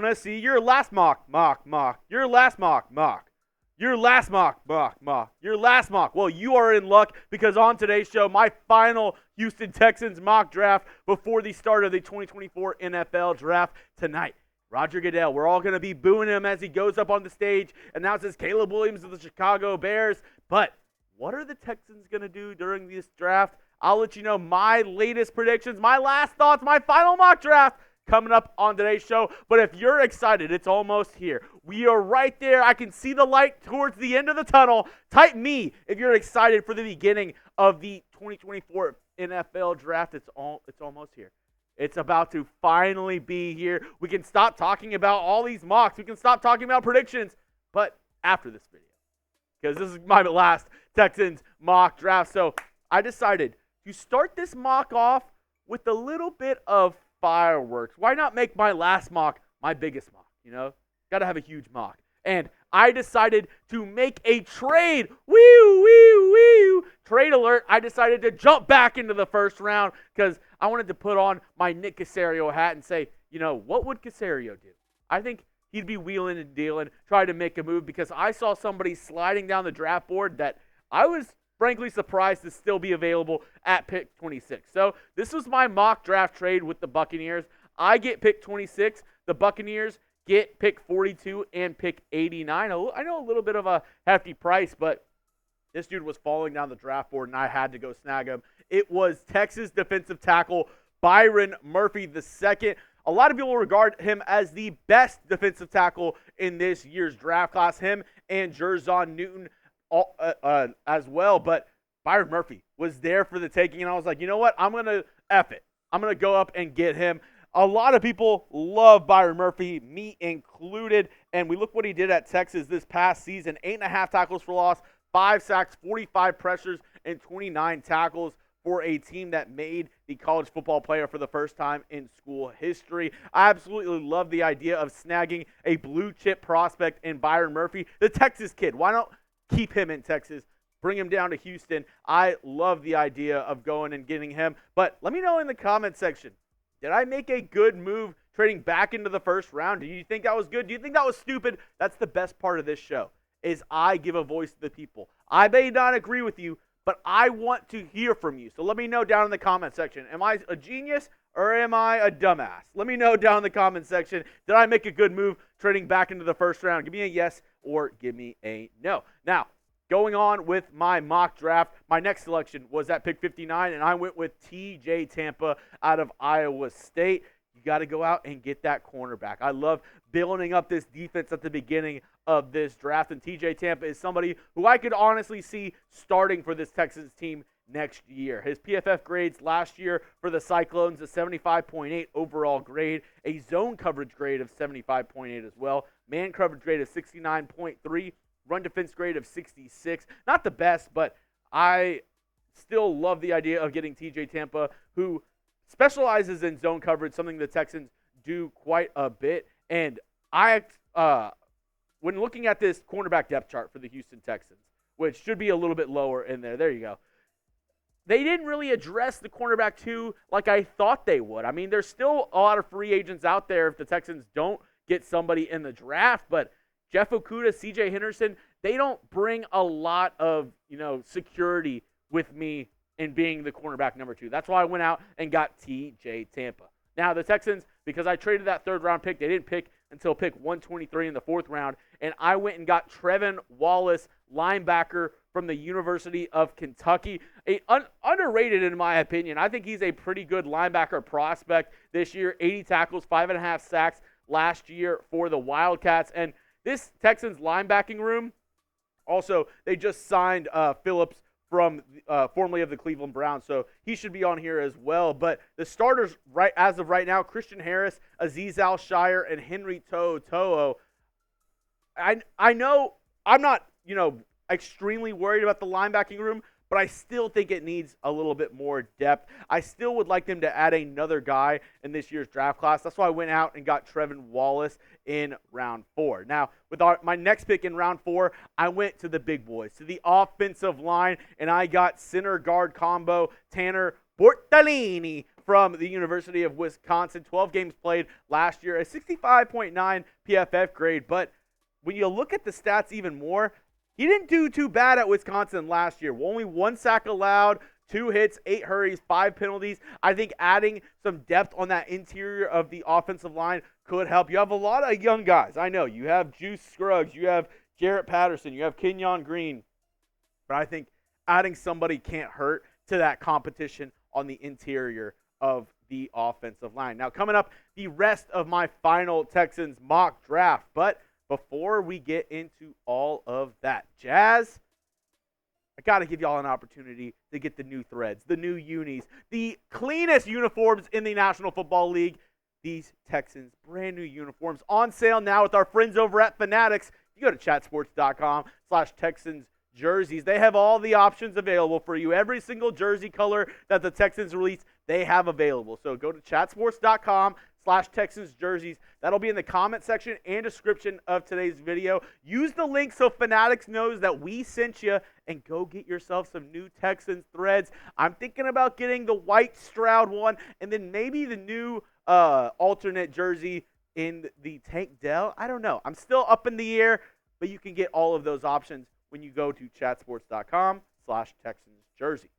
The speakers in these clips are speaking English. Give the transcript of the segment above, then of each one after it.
want to see your last mock. Your last mock. Your last mock. Your last mock. Well, you are in luck because on today's show, my final Houston Texans mock draft before the start of the 2024 NFL draft tonight. Roger Goodell, we're all going to be booing him as he goes up on the stage, announces Caleb Williams of the Chicago Bears. But what are the Texans going to do during this draft? I'll let you know my latest predictions, my last thoughts, my final mock draft coming up on today's show. But if you're excited, it's almost here. We are right there. I can see the light towards the end of the tunnel. Type me if you're excited for the beginning of the 2024 NFL draft. It's almost here. It's about to finally be here. We can stop talking about all these mocks. We can stop talking about predictions. But after this video, because this is my last Texans mock draft. So I decided to start this mock off with a little bit of fireworks. Why not make my last mock my biggest mock? Got to have a huge mock. And I decided to make a trade. Trade alert. I decided to jump back into the first round because I wanted to put on my Nick Caserio hat and say, what would Caserio do? I think he'd be wheeling and dealing, trying to make a move because I saw somebody sliding down the draft board that I was frankly surprised to still be available at pick 26. So this was my mock draft trade with the Buccaneers. I get pick 26. The Buccaneers get pick 42 and pick 89. I know a little bit of a hefty price, but this dude was falling down the draft board, and I had to go snag him. It was Texas defensive tackle Byron Murphy II. A lot of people regard him as the best defensive tackle in this year's draft class. Him and Jerzon Newton as well, but Byron Murphy was there for the taking, and I was like, you know what? I'm going to F it. I'm going to go up and get him. A lot of people love Byron Murphy, me included, and we look what he did at Texas this past season. 8.5 tackles for loss, 5 sacks, 45 pressures, and 29 tackles for a team that made the college football player for the first time in school history. I absolutely love the idea of snagging a blue chip prospect in Byron Murphy, the Texas kid. Why not keep him in Texas, bring him down to Houston? I love the idea of going and getting him. But let me know in the comment section, did I make a good move trading back into the first round? Do you think that was good? Do you think that was stupid? That's the best part of this show, is I give a voice to the people. I may not agree with you, but I want to hear from you. So let me know down in the comment section. Am I a genius or am I a dumbass? Let me know down in the comment section. Did I make a good move trading back into the first round? Give me a yes or give me a no. Now, going on with my mock draft, my next selection was at pick 59, and I went with TJ Tampa out of Iowa State. You got to go out and get that cornerback. I love building up this defense at the beginning of this draft, and TJ Tampa is somebody who I could honestly see starting for this Texans team next year. His PFF grades last year for the Cyclones, a 75.8 overall grade, a zone coverage grade of 75.8 as well, man coverage grade of 69.3, run defense grade of 66. Not the best, but I still love the idea of getting TJ Tampa, who specializes in zone coverage, something the Texans do quite a bit. And when looking at this cornerback depth chart for the Houston Texans, which should be a little bit lower in there you go, they didn't really address the cornerback 2 like I thought they would. I mean, there's still a lot of free agents out there if the Texans don't get somebody in the draft, but Jeff Okudah, CJ Henderson, they don't bring a lot of, security with me in being the cornerback number 2. That's why I went out and got TJ Tampa. Now, the Texans, because I traded that third-round pick, they didn't pick until pick 123 in the fourth round, and I went and got Trevin Wallace, linebacker from the University of Kentucky. Underrated in my opinion. I think he's a pretty good linebacker prospect this year. 80 tackles, 5.5 sacks last year for the Wildcats. And this Texans linebacking room, also, they just signed Phillips from formerly of the Cleveland Browns, so he should be on here as well. But the starters right as of right now, Christian Harris, Azeez Al-Shire, and Henry To'o. I know I'm not, extremely worried about the linebacking room, but I still think it needs a little bit more depth. I still would like them to add another guy in this year's draft class. That's why I went out and got Trevin Wallace in round 4. Now, with my next pick in round 4, I went to the big boys, to the offensive line, and I got center guard combo Tanor Bortolini from the University of Wisconsin. 12 games played last year, a 65.9 PFF grade. But when you look at the stats even more, he didn't do too bad at Wisconsin last year. Only 1 sack allowed, 2 hits, 8 hurries, 5 penalties. I think adding some depth on that interior of the offensive line could help. You have a lot of young guys. I know. You have Juice Scruggs. You have Jarrett Patterson. You have Kenyon Green. But I think adding somebody can't hurt to that competition on the interior of the offensive line. Now, coming up, the rest of my final Texans mock draft. But before we get into all of that jazz, I got to give y'all an opportunity to get the new threads, the new unis, the cleanest uniforms in the National Football League. These Texans brand new uniforms on sale now with our friends over at Fanatics. You go to chatsports.com/Texans jerseys. They have all the options available for you. Every single jersey color that the Texans release, they have available. So go to chatsports.com/Texans jerseys. That'll be in the comment section and description of today's video. Use the link so Fanatics knows that we sent you, and go get yourself some new Texans threads. I'm thinking about getting the white Stroud one and then maybe the new alternate jersey in the Tank Dell. I don't know. I'm still up in the air, but you can get all of those options when you go to chatsports.com/Texans jersey.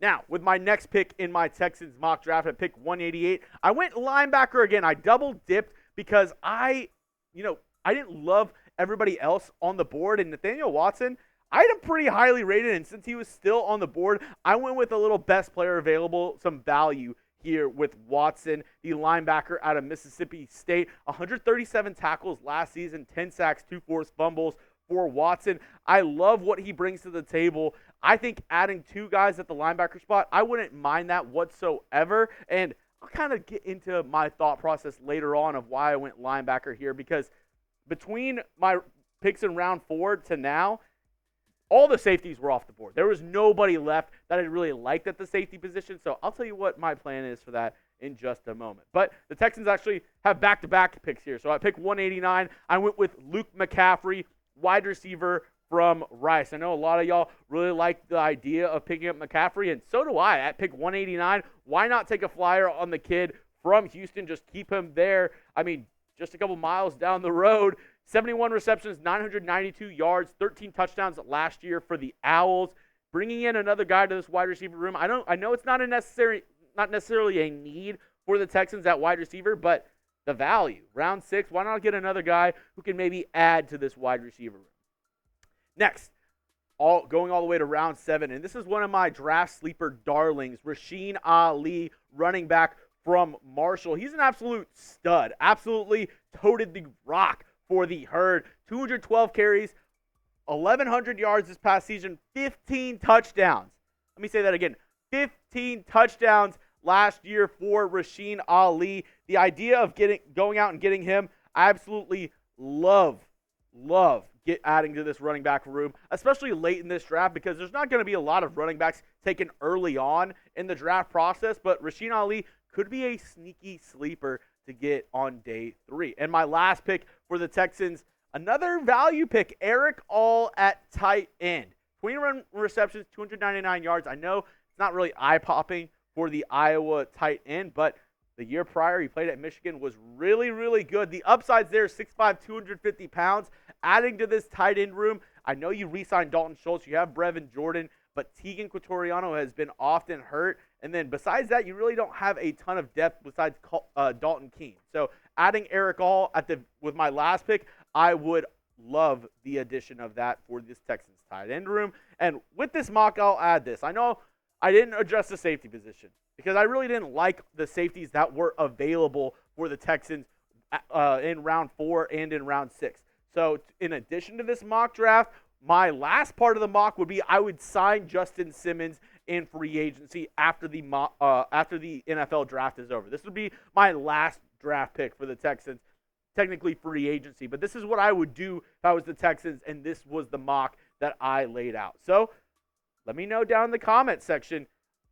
Now, with my next pick in my Texans mock draft at pick 188, I went linebacker again. I double dipped because I didn't love everybody else on the board. And Nathaniel Watson, I had him pretty highly rated. And since he was still on the board, I went with a little best player available, some value here with Watson, the linebacker out of Mississippi State. 137 tackles last season, 10 sacks, 2 forced fumbles for Watson. I love what he brings to the table. I think adding 2 guys at the linebacker spot, I wouldn't mind that whatsoever. And I'll kind of get into my thought process later on of why I went linebacker here, because between my picks in round 4 to now, all the safeties were off the board. There was nobody left that I really liked at the safety position. So I'll tell you what my plan is for that in just a moment. But the Texans actually have back-to-back picks here. So at pick 189, I went with Luke McCaffrey, wide receiver from Rice. I know a lot of y'all really like the idea of picking up McCaffrey, and so do I. At pick 189, why not take a flyer on the kid from Houston? Just keep him there. I mean, just a couple miles down the road. 71 receptions, 992 yards, 13 touchdowns last year for the Owls. Bringing in another guy to this wide receiver room. I know it's not necessarily a need for the Texans at wide receiver, but the value, round 6, why not get another guy who can maybe add to this wide receiver room? Next, going all the way to round 7, and this is one of my draft sleeper darlings, Rasheen Ali, running back from Marshall. He's an absolute stud, absolutely toted the rock for the Herd. 212 carries, 1,100 yards this past season, 15 touchdowns. Let me say that again, 15 touchdowns last year for Rasheen Ali. The idea of going out and getting him, I absolutely love adding to this running back room, especially late in this draft, because there's not going to be a lot of running backs taken early on in the draft process, but Rasheen Ali could be a sneaky sleeper to get on day 3. And my last pick for the Texans, another value pick, Eric All at tight end. 21 receptions, 299 yards. I know it's not really eye-popping for the Iowa tight end, but the year prior he played at Michigan was really, really good. The upsides there, 6'5", 250 pounds. Adding to this tight end room, I know you re-signed Dalton Schultz. You have Brevin Jordan, but Tegan Quatoriano has been often hurt. And then besides that, you really don't have a ton of depth besides Dalton Keene. So adding Eric All with my last pick, I would love the addition of that for this Texans tight end room. And with this mock, I'll add this. I know I didn't address the safety position because I really didn't like the safeties that were available for the Texans in round 4 and in round 6. So in addition to this mock draft, my last part of the mock would be I would sign Justin Simmons in free agency after the NFL draft is over. This would be my last draft pick for the Texans, technically free agency. But this is what I would do if I was the Texans, and this was the mock that I laid out. So let me know down in the comment section.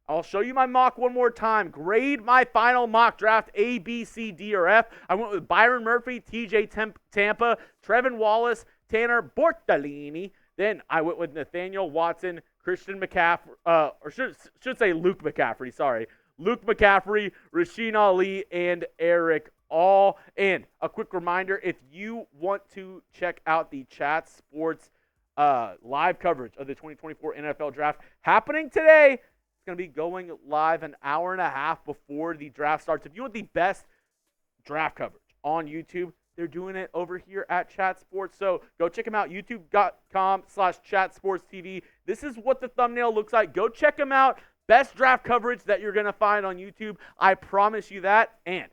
I'll show you my mock one more time. Grade my final mock draft, A, B, C, D, or F. I went with Byron Murphy, TJ Tampa, Trevin Wallace, Tanor, Bortolini. Then I went with Nathaniel Watson, Christian McCaffrey, or should say Luke McCaffrey, sorry. Luke McCaffrey, Rasheen Ali, and Eric All. And a quick reminder, if you want to check out the Chat Sports live coverage of the 2024 NFL Draft happening today, it's going to be going live an hour and a half before the draft starts. If you want the best draft coverage on YouTube, they're doing it over here at Chat Sports. So go check them out, youtube.com/chatsportstv. This is what the thumbnail looks like. Go check them out. Best draft coverage that you're going to find on YouTube. I promise you that. And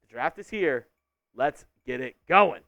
the draft is here. Let's get it going.